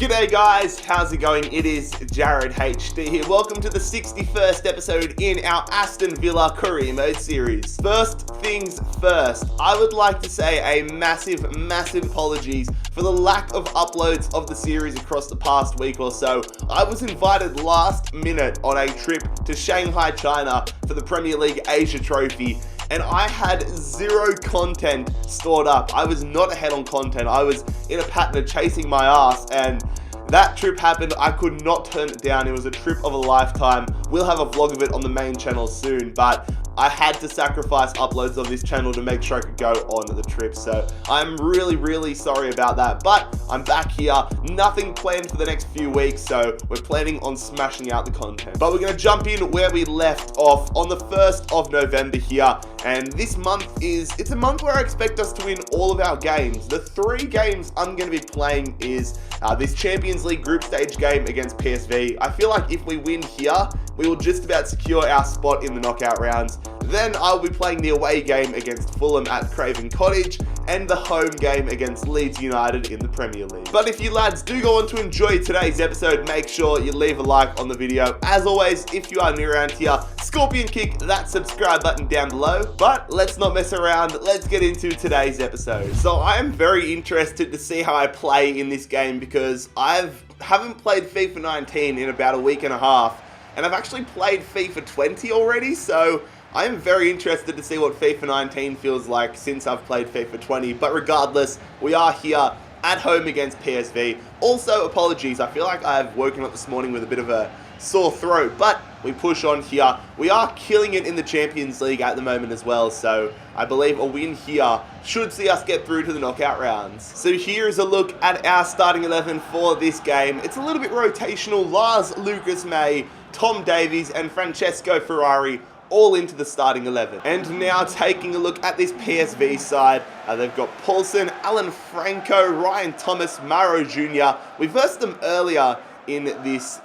G'day guys, how's it going? It is Jared HD here. Welcome to the 61st episode in our Aston Villa career mode series. First things first, I would like to say a massive apologies for the lack of uploads of the series across the past week or so. I was invited last minute on a trip to Shanghai, China for the Premier League Asia Trophy, and I had zero content stored up. I was not ahead on content. I was in a pattern of chasing my ass, and that trip happened. I could not turn it down. It was a trip of a lifetime. We'll have a vlog of it on the main channel soon, but I had to sacrifice uploads of this channel to make sure I could go on the trip. So I'm really sorry about that, but I'm back here. Nothing planned for the next few weeks, so we're planning on smashing out the content. But we're gonna jump in where we left off on the 1st of November here. And this month it's a month where I expect us to win all of our games. The 3 games I'm gonna be playing is this Champions League group stage game against PSV. I feel like if we win here, we will just about secure our spot in the knockout rounds. Then I'll be playing the away game against Fulham at Craven Cottage and the home game against Leeds United in the Premier League. But if you lads do go on to enjoy today's episode, make sure you leave a like on the video. As always, if you are new around here, scorpion kick that subscribe button down below. But let's not mess around, let's get into today's episode. So I am very interested to see how I play in this game because I haven't played FIFA 19 in about a week and a half, and I've actually played FIFA 20 already, so I am very interested to see what FIFA 19 feels like since I've played FIFA 20. But regardless, we are here at home against PSV. Also, apologies, I feel like I've woken up this morning with a bit of a sore throat, but we push on here. We are killing it in the Champions League at the moment as well, so I believe a win here should see us get through to the knockout rounds. So here is a look at our starting 11 for this game. It's a little bit rotational. Lars Lucas May, Tom Davies and Francesco Ferrari all into the starting 11. And now taking a look at this PSV side, they've got Paulson, Alan Franco, Ryan Thomas, Maro Jr. We versed them earlier in this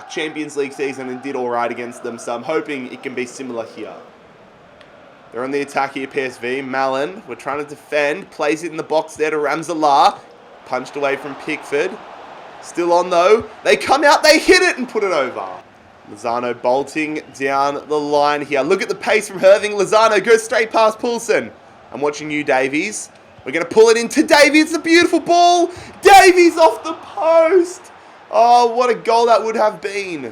Champions League season and did alright against them, so I'm hoping it can be similar here. They're on the attack here, PSV. Malin, we're trying to defend, plays it in the box there to Ramselaar, punched away from Pickford. Still on though, they come out, they hit it and put it over. Lozano bolting down the line here. Look at the pace from Irving. Lozano goes straight past Poulsen. I'm watching you, Davies. We're going to pull it into Davies. It's a beautiful ball. Davies off the post. Oh, what a goal that would have been.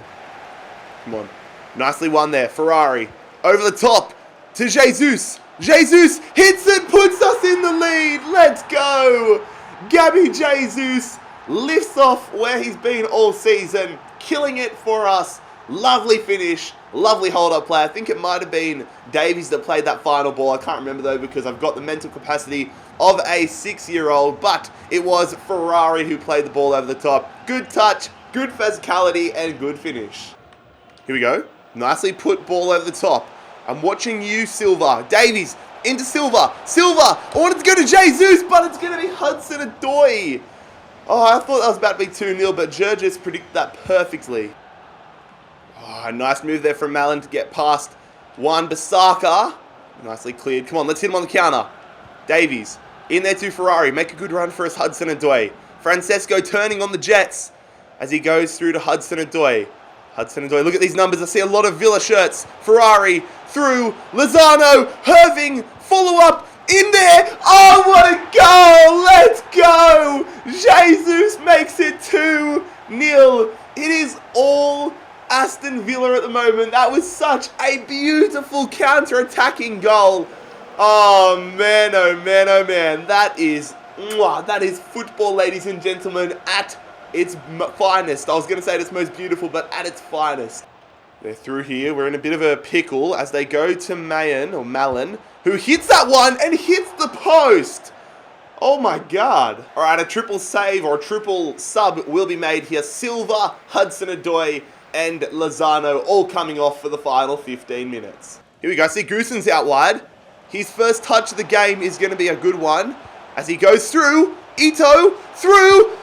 Come on. Nicely won there. Ferrari over the top to Jesus. Jesus hits it, puts us in the lead. Let's go. Gabby Jesus lifts off where he's been all season, killing it for us. Lovely finish, lovely hold-up play. I think it might have been Davies that played that final ball. I can't remember though because I've got the mental capacity of a 6-year-old, but it was Ferrari who played the ball over the top. Good touch, good physicality, and good finish. Here we go. Nicely put ball over the top. I'm watching you, Silva. Davies into Silva. Silva! I wanted to go to Jesus, but it's going to be Hudson-Odoi. Oh, I thought that was about to be 2-0, but Jurgis predicted that perfectly. Oh, nice move there from Malin to get past Wan-Bissaka. Nicely cleared. Come on, let's hit him on the counter. Davies, in there to Ferrari. Make a good run for us, Hudson-Odoi. Francesco turning on the Jets as he goes through to Hudson-Odoi. Hudson-Odoi, look at these numbers. I see a lot of Villa shirts. Ferrari through. Lozano, Irving, follow-up. In there. Oh, what a goal. Let's go. Jesus makes it 2-0. It is all Aston Villa at the moment. That was such a beautiful counter-attacking goal. Oh man, oh man, oh man. That is football, ladies and gentlemen, at its finest. I was going to say at its most beautiful, but at its finest. They're through here. We're in a bit of a pickle as they go to Malin, who hits that one and hits the post. Oh my God. All right, a triple save or a triple sub will be made here. Silva, Hudson-Odoi, and Lozano all coming off for the final 15 minutes. Here we go. See Goosen's out wide. His first touch of the game is going to be a good one. As he goes through, Ito, through,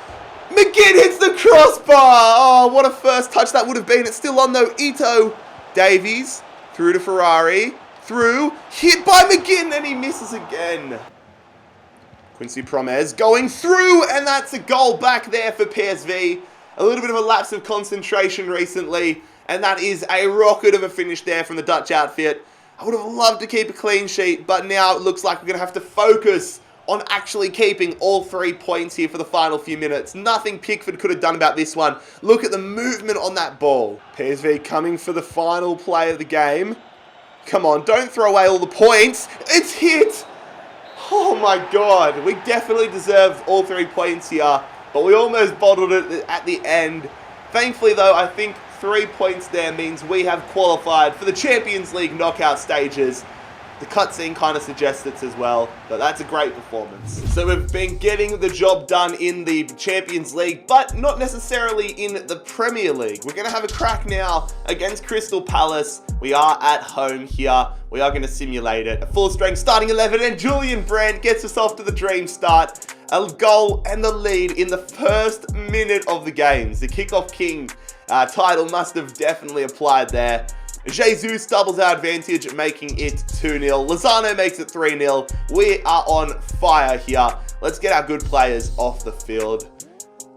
McGinn hits the crossbar. Oh, what a first touch that would have been. It's still on though. Ito, Davies, through to Ferrari, through, hit by McGinn, and he misses again. Quincy Promes going through, and that's a goal back there for PSV. A little bit of a lapse of concentration recently, and that is a rocket of a finish there from the Dutch outfit. I would have loved to keep a clean sheet, but now it looks like we're going to have to focus on actually keeping all 3 points here for the final few minutes. Nothing Pickford could have done about this one. Look at the movement on that ball. PSV coming for the final play of the game. Come on, don't throw away all the points. It's hit! Oh my god, we definitely deserved all 3 points here, but we almost bottled it at the end. Thankfully though, I think 3 points there means we have qualified for the Champions League knockout stages. The cutscene kind of suggests it as well, but that's a great performance. So we've been getting the job done in the Champions League, but not necessarily in the Premier League. We're going to have a crack now against Crystal Palace. We are at home here. We are going to simulate it. A full strength starting 11, and Julian Brandt gets us off to the dream start. A goal and the lead in the first minute of the games. The kickoff king title must have definitely applied there. Jesus doubles our advantage, making it 2-0. Lozano makes it 3-0. We are on fire here. Let's get our good players off the field.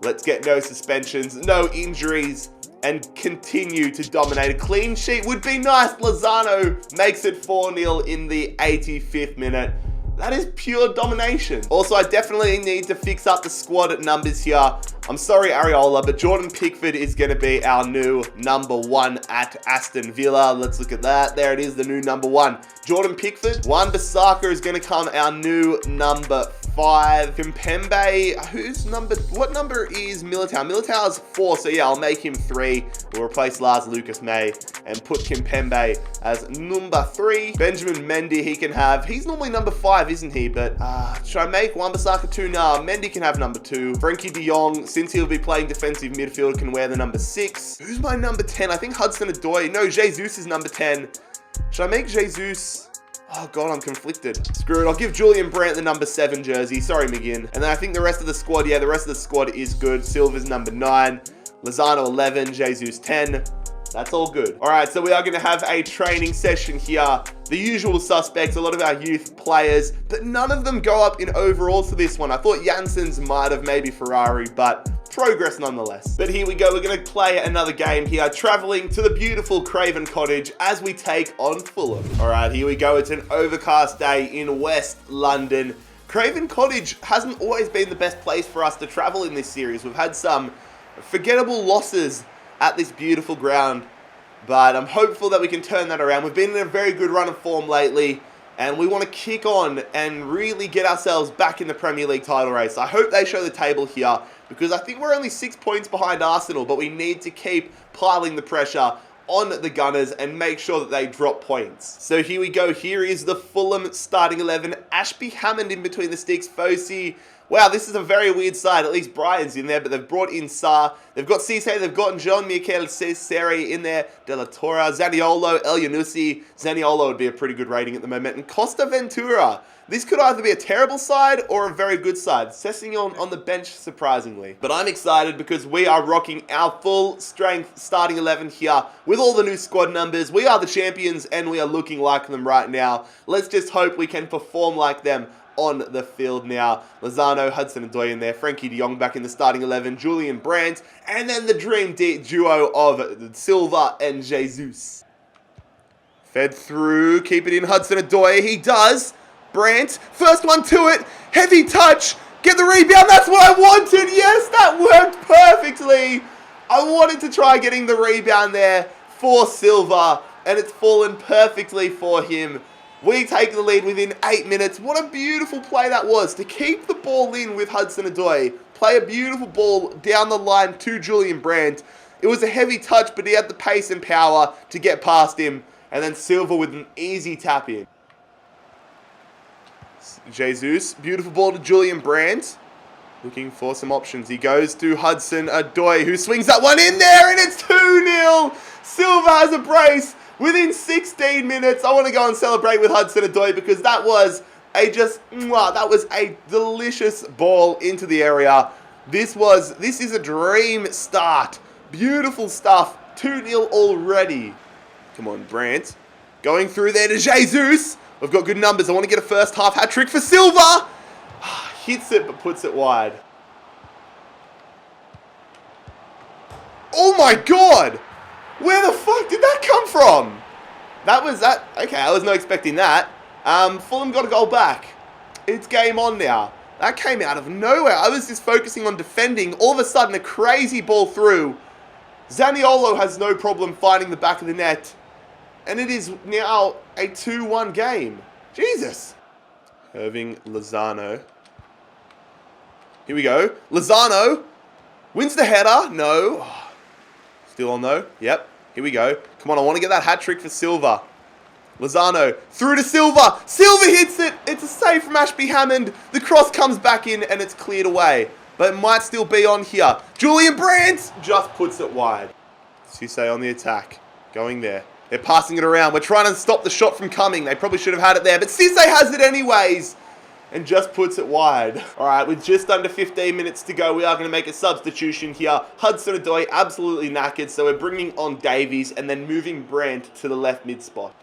Let's get no suspensions, no injuries, and continue to dominate. A clean sheet would be nice. Lozano makes it 4-0 in the 85th minute. That is pure domination. Also, I definitely need to fix up the squad numbers here. I'm sorry, Areola, but Jordan Pickford is going to be our new number 1 at Aston Villa. Let's look at that. There it is, the new number 1. Jordan Pickford. Wan-Bissaka is going to come our new number 5. Kimpembe, what number is Militao? Militao is 4, so yeah, I'll make him 3. We'll replace Lars Lucas May and put Kimpembe as number 3. Benjamin Mendy, he's normally number 5, isn't he? But should I make Wan-Bissaka 2? No, Mendy can have number 2. Frankie de Jong, since he'll be playing defensive midfield, can wear the number 6. Who's my number 10? I think Hudson-Odoi. No, Jesus is number 10. Should I make Jesus? Oh god, I'm conflicted. Screw it, I'll give Julian Brandt the number 7 jersey. Sorry, McGinn. And then I think the rest of the squad, yeah, the rest of the squad is good. Silva's number 9. Lozano 11, Jesus 10. That's all good. All right, so we are going to have a training session here. The usual suspects, a lot of our youth players, but none of them go up in overalls for this one. I thought Janssens might have, maybe Ferrari, but progress nonetheless. But here we go. We're going to play another game here, traveling to the beautiful Craven Cottage as we take on Fulham. All right, here we go. It's an overcast day in West London. Craven Cottage hasn't always been the best place for us to travel in this series. We've had some forgettable losses at this beautiful ground, but I'm hopeful that we can turn that around. We've been in a very good run of form lately, and we want to kick on and really get ourselves back in the Premier League title race. I hope they show the table here, because I think we're only 6 points behind Arsenal, but we need to keep piling the pressure on the Gunners and make sure that they drop points. So here we go. Here is the Fulham starting 11. Ashby Hammond in between the sticks. Fosu. Wow, this is a very weird side. At least Brian's in there, but they've brought in Sarr. They've got Cisse. They've gotten Jean-Michel Cesare in there. De La Torre, Zaniolo, El Yunusi. Zaniolo would be a pretty good rating at the moment. And Costa Ventura. This could either be a terrible side or a very good side. Sessegnon on the bench, surprisingly. But I'm excited because we are rocking our full strength starting 11 here with all the new squad numbers. We are the champions and we are looking like them right now. Let's just hope we can perform like them on the field now. Lozano, Hudson-Odoi in there. Frankie de Jong back in the starting 11. Julian Brandt. And then the dream duo of Silva and Jesus. Fed through. Keep it in Hudson-Odoi. He does. Brandt, first one to it, heavy touch, get the rebound, that's what I wanted, yes, that worked perfectly. I wanted to try getting the rebound there for Silva, and it's fallen perfectly for him. We take the lead within 8 minutes. What a beautiful play that was, to keep the ball in with Hudson-Odoi, play a beautiful ball down the line to Julian Brandt. It was a heavy touch, but he had the pace and power to get past him, and then Silva with an easy tap in. Jesus, beautiful ball to Julian Brandt. Looking for some options. He goes to Hudson-Odoi, who swings that one in there, and it's 2-0. Silva has a brace within 16 minutes. I want to go and celebrate with Hudson-Odoi because that was a delicious ball into the area. This is a dream start. Beautiful stuff. 2-0 already. Come on, Brandt. Going through there to Jesus. We've got good numbers. I want to get a first half hat trick for Silva. hits it but puts it wide. Oh my god! Where the fuck did that come from? Okay, I was not expecting that. Fulham got a goal back. It's game on now. That came out of nowhere. I was just focusing on defending. All of a sudden, a crazy ball through. Zaniolo has no problem finding the back of the net. And it is now a 2-1 game. Jesus. Irving Lozano. Here we go. Lozano wins the header. No. Still on though. Yep. Here we go. Come on, I want to get that hat trick for Silva. Lozano through to Silva. Silva hits it. It's a save from Ashby Hammond. The cross comes back in and it's cleared away. But it might still be on here. Julian Brandt just puts it wide. Cisse on the attack. Going there. They're passing it around. We're trying to stop the shot from coming. They probably should have had it there. But Cisse has it anyways. And just puts it wide. All right, with just under 15 minutes to go, we are going to make a substitution here. Hudson-Odoi absolutely knackered. So we're bringing on Davies and then moving Brandt to the left mid spot.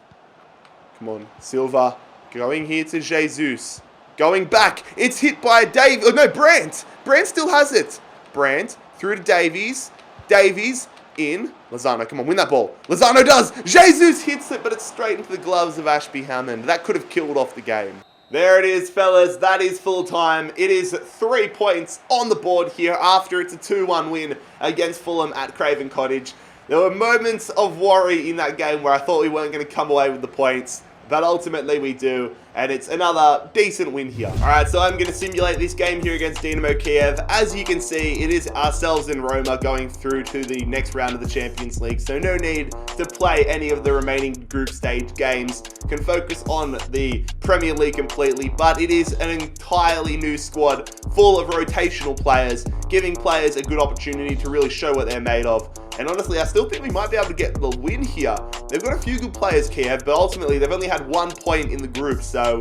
Come on. Silva going here to Jesus. Going back. It's hit by Davies. Oh, no, Brandt. Brandt still has it. Brandt through to Davies. Davies in. Lozano, come on, win that ball. Lozano does. Jesus hits it, but it's straight into the gloves of Ashby Hammond. That could have killed off the game. There it is, fellas. That is full time. It is 3 points on the board here after it's a 2-1 win against Fulham at Craven Cottage. There were moments of worry in that game where I thought we weren't going to come away with the points. But ultimately we do, and it's another decent win here. All right, so I'm going to simulate this game here against Dynamo Kiev. As you can see, it is ourselves and Roma going through to the next round of the Champions League, so no need to play any of the remaining group stage games. Can focus on the Premier League completely, but it is an entirely new squad full of rotational players, giving players a good opportunity to really show what they're made of. And honestly, I still think we might be able to get the win here. They've got a few good players, Kiev, but ultimately they've only had 1 point in the group, so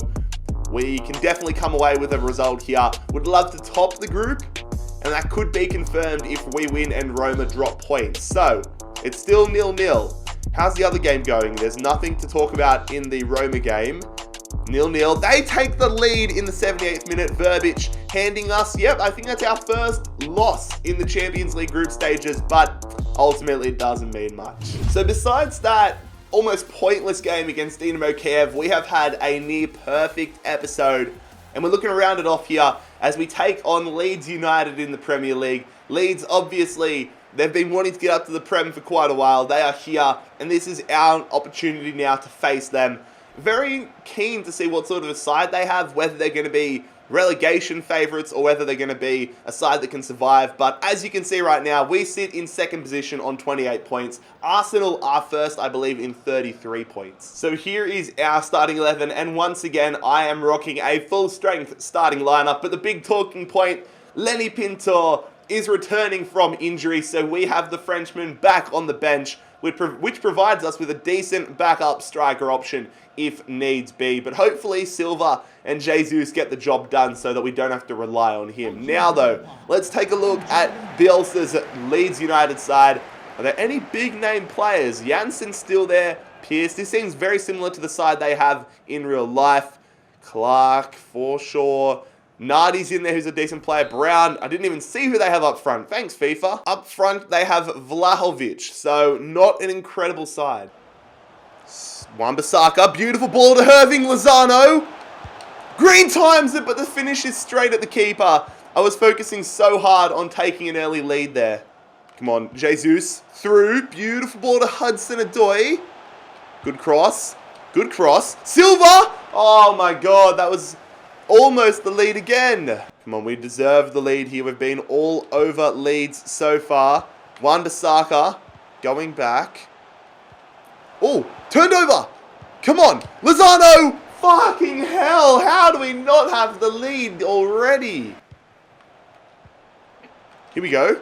we can definitely come away with a result here. Would love to top the group, and that could be confirmed if we win and Roma drop points. So, it's still 0-0. How's the other game going? There's nothing to talk about in the Roma game. 0-0. They take the lead in the 78th minute. Verbic handing us, yep, I think that's our first loss in the Champions League group stages, but ultimately it doesn't mean much. So besides that almost pointless game against Dynamo Kiev, we have had a near perfect episode, and we're looking to round it off here as we take on Leeds United in the Premier League. Leeds, obviously, they've been wanting to get up to the Prem for quite a while. They are here, and this is our opportunity now to face them. Very keen to see what sort of a side they have, whether they're going to be relegation favourites or whether they're going to be a side that can survive. But as you can see right now, we sit in second position on 28 points. Arsenal are first, I believe, in 33 points. So here is our starting 11, and once again, I am rocking a full-strength starting lineup. But the big talking point, Lenny Pintor is returning from injury, so we have the Frenchman back on the bench, which provides us with a decent backup striker option if needs be. But hopefully Silva and Jesus get the job done so that we don't have to rely on him. Now though, let's take a look at Bielsa's Leeds United side. Are there any big name players? Jansen's still there. Pierce, this seems very similar to the side they have in real life. Clark, Forshaw. Nardi's in there, who's a decent player. Brown, I didn't even see who they have up front. Thanks, FIFA. Up front, they have Vlahovic, so not an incredible side. Wan-Bissaka, beautiful ball to Irving Lozano. Green times it, but the finish is straight at the keeper. I was focusing so hard on taking an early lead there. Come on, Jesus through. Beautiful ball to Hudson-Odoi. Good cross. Good cross. Silva! Oh my god, that was almost the lead again. Come on, we deserve the lead here. We've been all over Leeds so far. Wan-Bissaka going back. Oh, turned over. Come on, Lozano. Fucking hell, how do we not have the lead already? Here we go.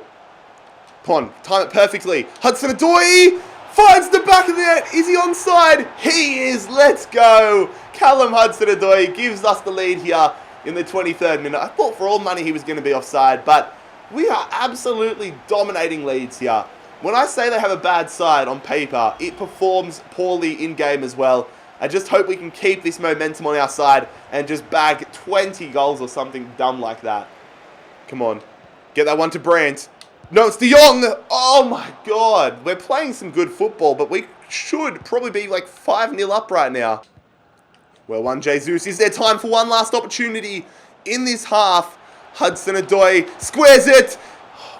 Come on, time it perfectly. Hudson-Odoi finds the back of the net. Is he onside? He is. Let's go. Callum Hudson-Odoi gives us the lead here in the 23rd minute. I thought for all money he was going to be offside, but we are absolutely dominating Leeds here. When I say they have a bad side on paper, it performs poorly in game as well. I just hope we can keep this momentum on our side and just bag 20 goals or something dumb like that. Come on. Get that one to Brandt. No, it's De Jong. Oh my God. We're playing some good football, but we should probably be like 5-0 up right now. Well, one Jesus. Is there time for one last opportunity in this half? Hudson-Odoi squares it.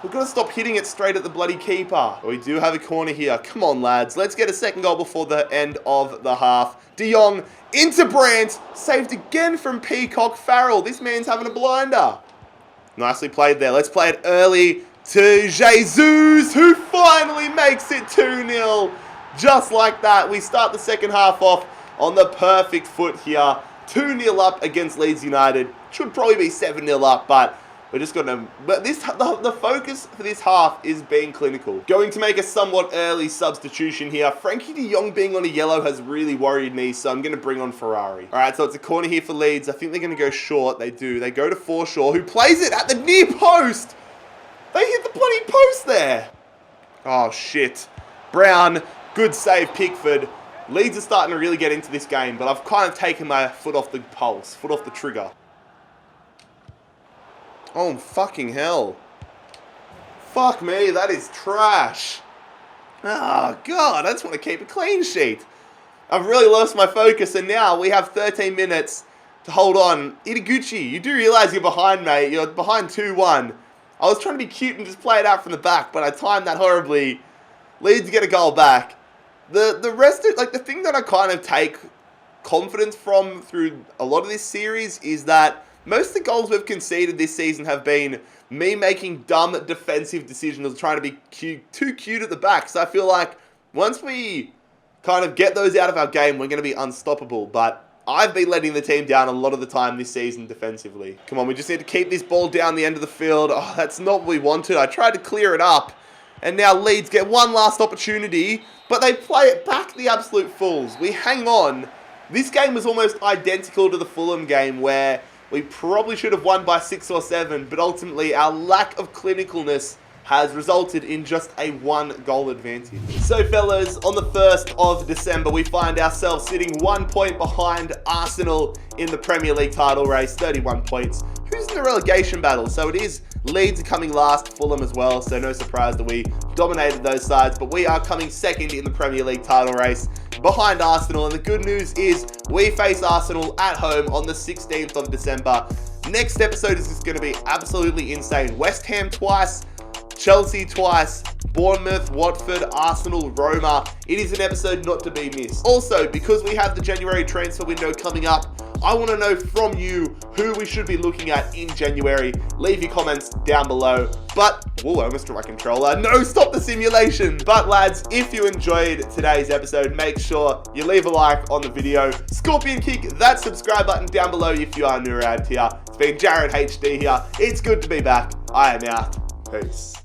We've got to stop hitting it straight at the bloody keeper. We do have a corner here. Come on, lads. Let's get a second goal before the end of the half. De Jong into Brandt. Saved again from Peacock Farrell. This man's having a blinder. Nicely played there. Let's play it early to Jesus, who finally makes it 2-0. Just like that, we start the second half off on the perfect foot here. 2-0 up against Leeds United. Should probably be 7-0 up, but we're just going to... But the focus for this half is being clinical. Going to make a somewhat early substitution here. Frankie de Jong being on a yellow has really worried me, so I'm going to bring on Ferrari. All right, so it's a corner here for Leeds. I think they're going to go short. They do. They go to Forshaw, who plays it at the near post. They hit the bloody post there. Oh, shit. Brown, good save, Pickford. Leeds are starting to really get into this game, but I've kind of taken my foot off the pulse, foot off the trigger. Oh, fucking hell. Fuck me, that is trash. Oh, God, I just want to keep a clean sheet. I've really lost my focus, and now we have 13 minutes to hold on. Itaguchi, you do realise you're behind, mate. You're behind 2-1. I was trying to be cute and just play it out from the back, but I timed that horribly. Leeds get a goal back. The rest of, like, the thing that I kind of take confidence from through a lot of this series is that most of the goals we've conceded this season have been me making dumb defensive decisions or trying to be too cute at the back. So I feel like once we kind of get those out of our game, we're going to be unstoppable. But I've been letting the team down a lot of the time this season defensively. Come on, we just need to keep this ball down the end of the field. Oh, that's not what we wanted. I tried to clear it up. And now Leeds get one last opportunity, but they play it back, the absolute fools. We hang on. This game was almost identical to the Fulham game where we probably should have won by 6 or 7, but ultimately our lack of clinicalness has resulted in just a 1-goal advantage. So fellas, on the 1st of December, we find ourselves sitting 1 point behind Arsenal in the Premier League title race, 31 points. Who's in the relegation battle? So it is Leeds coming last, Fulham as well, so no surprise that we dominated those sides, but we are coming second in the Premier League title race behind Arsenal, and the good news is we face Arsenal at home on the 16th of December. Next episode is just going to be absolutely insane. West Ham twice, Chelsea twice, Bournemouth, Watford, Arsenal, Roma. It is an episode not to be missed. Also, because we have the January transfer window coming up, I want to know from you who we should be looking at in January. Leave your comments down below. But, whoa, I almost dropped my controller. No, stop the simulation. But lads, if you enjoyed today's episode, make sure you leave a like on the video. Scorpion kick that subscribe button down below if you are new around here. It's been Jared HD here. It's good to be back. I am out. Peace.